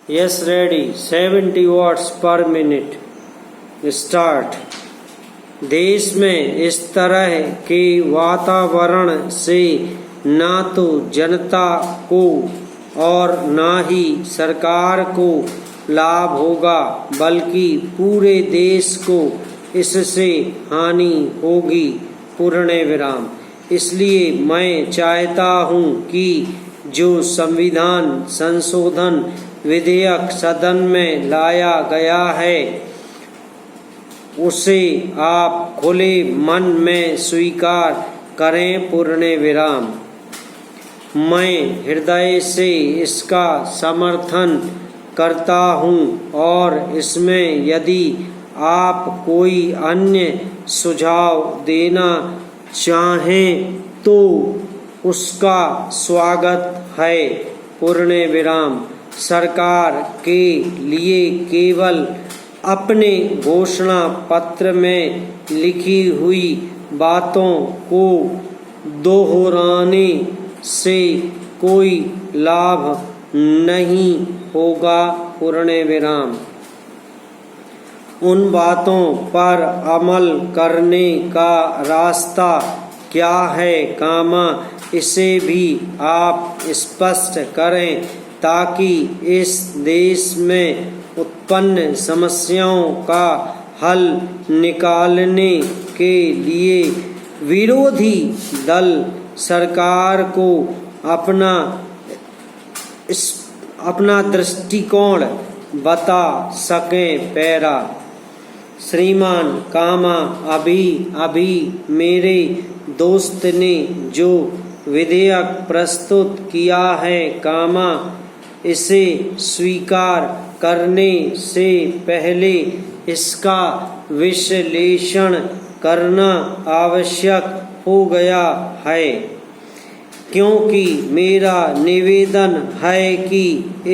Yes, ready. 70 watts per minute. Start. देश में इस तरह के वातावरण से ना तो जनता को और ना ही सरकार को लाभ होगा, बल्कि पूरे देश को इससे हानि होगी। पूर्ण विराम। इसलिए मैं चाहता हूँ कि जो संविधान संशोधन विधेयक सदन में लाया गया है उसे आप खुले मन में स्वीकार करें। पूर्ण विराम। मैं हृदय से इसका समर्थन करता हूँ और इसमें यदि आप कोई अन्य सुझाव देना चाहें तो उसका स्वागत है। पूर्ण विराम। सरकार के लिए केवल अपने घोषणा पत्र में लिखी हुई बातों को दोहराने से कोई लाभ नहीं होगा। पूर्ण विराम। उन बातों पर अमल करने का रास्ता क्या है, इसे भी आप स्पष्ट करें ताकि इस देश में उत्पन्न समस्याओं का हल निकालने के लिए विरोधी दल सरकार को अपना दृष्टिकोण बता सकें। पैरा। श्रीमान अभी मेरे दोस्त ने जो विधेयक प्रस्तुत किया है इसे स्वीकार करने से पहले इसका विश्लेषण करना आवश्यक हो गया है, क्योंकि मेरा निवेदन है कि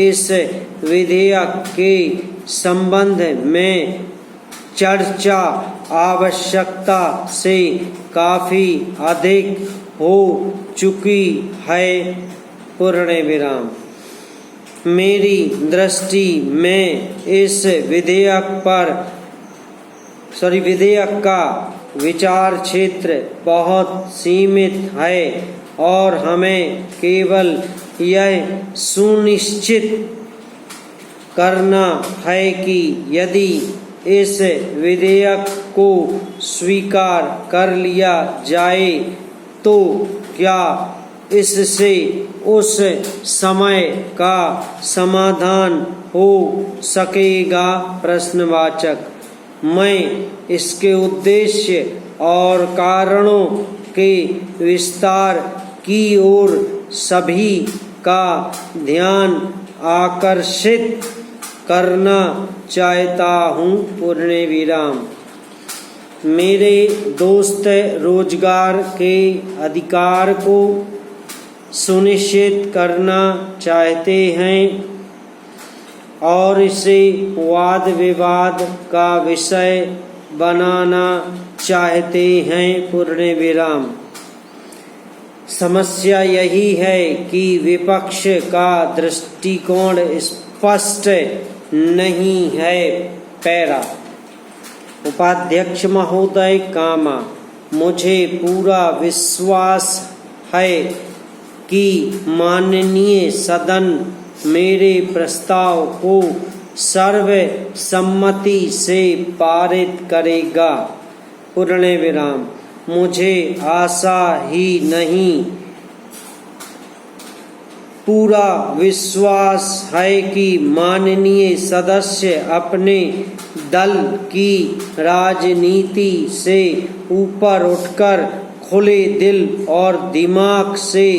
इस विधेयक के संबंध में चर्चा आवश्यकता से काफी अधिक हो चुकी है। पूर्ण विराम। मेरी दृष्टि में इस विधेयक का विचार क्षेत्र बहुत सीमित है और हमें केवल यह सुनिश्चित करना है कि यदि इस विधेयक को स्वीकार कर लिया जाए तो क्या इससे उस समय का समाधान हो सकेगा। प्रश्नवाचक। मैं इसके उद्देश्य और कारणों के विस्तार की ओर सभी का ध्यान आकर्षित करना चाहता हूँ। पूर्ण विराम। मेरे दोस्त रोजगार के अधिकार को सुनिश्चित करना चाहते हैं और इसे वाद विवाद का विषय बनाना चाहते हैं। पूर्ण विराम। समस्या यही है कि विपक्ष का दृष्टिकोण स्पष्ट नहीं है। पैरा। उपाध्यक्ष महोदय मुझे पूरा विश्वास है कि माननीय सदन मेरे प्रस्ताव को सर्वसम्मति से पारित करेगा। पूर्ण विराम। मुझे आशा ही नहीं पूरा विश्वास है कि माननीय सदस्य अपने दल की राजनीति से ऊपर उठकर खुले दिल और दिमाग से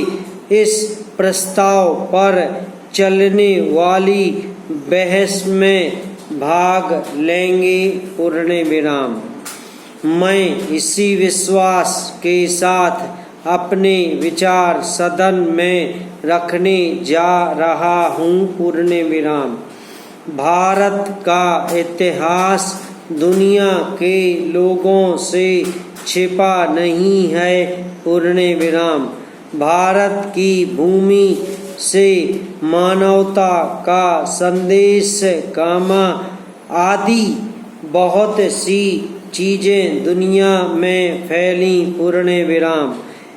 इस प्रस्ताव पर चलने वाली बहस में भाग लेंगे। पूर्ण विराम। मैं इसी विश्वास के साथ अपने विचार सदन में रखने जा रहा हूँ। पूर्ण विराम। भारत का इतिहास दुनिया के लोगों से छिपा नहीं है। पूर्ण विराम। भारत की भूमि से मानवता का संदेश कामा आदि बहुत सी चीजें दुनिया में फैली। पूर्ण विराम।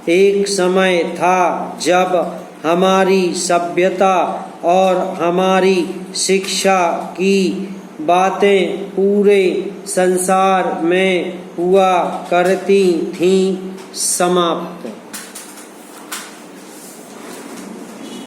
एक समय था जब हमारी सभ्यता और हमारी शिक्षा की बातें पूरे संसार में हुआ करती थीं। समाप्त।